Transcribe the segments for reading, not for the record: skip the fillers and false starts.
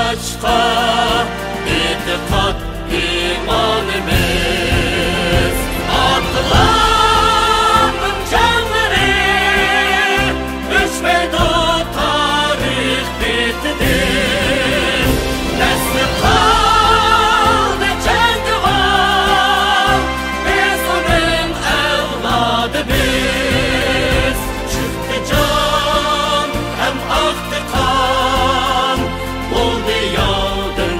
başqa e'tiqod imonimiz otlarning jonlari o'chmaydi tarix betida nasli qoldi jangovar biz uning avlodi biz juftdi jon ham oqdi qon bo'ldi yovdan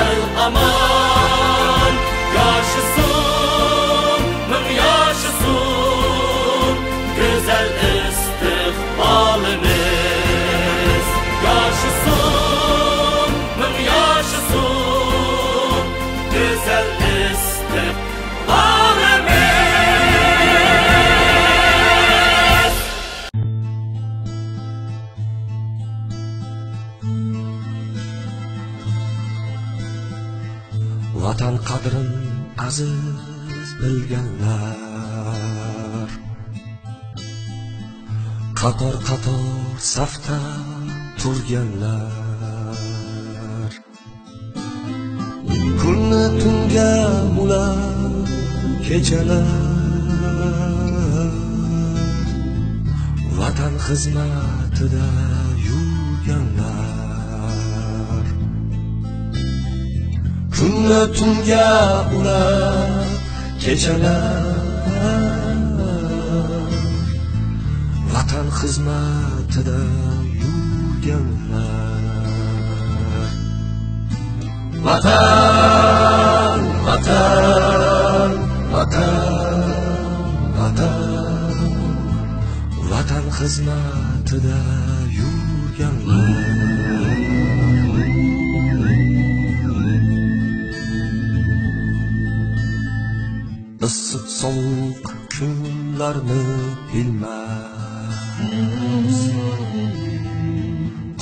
el aman yaşasın ming yaşasın güzel istiqbolimiz yaşasın ming yaşasın güzel istiqbolimiz. Vatan qadrin aziz bilganlar qator qator safda turganlar kunni tunga mulab kechalar vatan xizmatida yurganlar kunni tunga ulab kechalar vatan xizmatida yurganlar vatan vatan vatan vatan vatan xizmatida yurganlar issiq sovuq kunlarni bilmas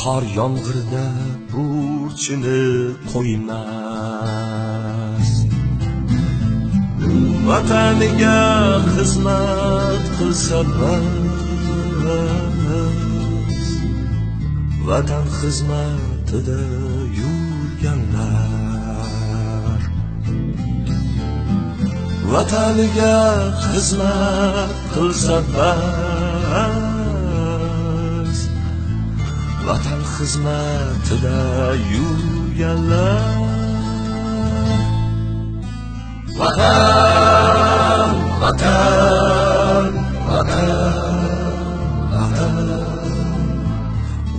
qor yomg'irda burchini qo'ymas vataniga xizmat qilsa bas vatan xizmatida yurganlar vataniga xizmat qilsa bas vatan xizmatida yurganlar vatan vatan vatan vatan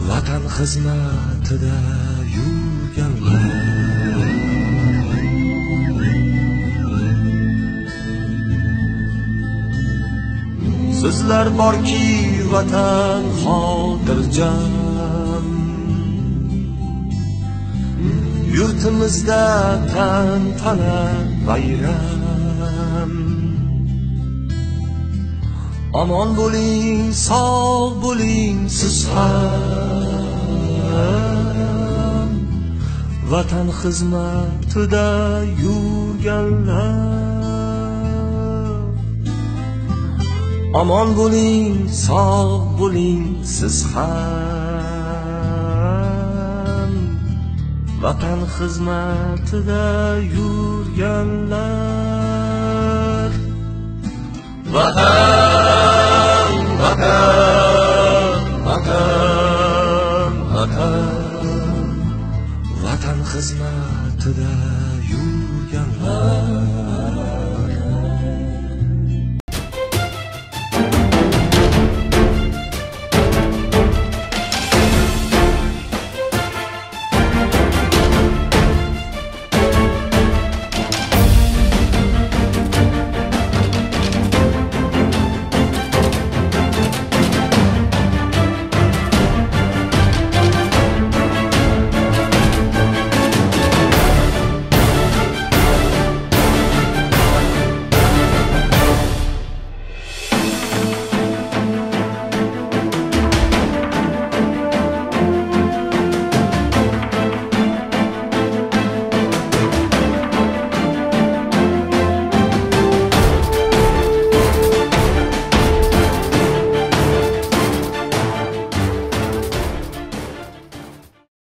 vatan xizmatida yurganlar sizlar borki vatan xotirjam yurtimizda tantana bayram omon bo'ling sog' bo'ling siz ham vatan xizmatida yurganlar omon bo'ling sog' bo'ling siz ham vatan xizmatida yurganlar vatan vatan vatan vatan vatan xizmatida yurganlar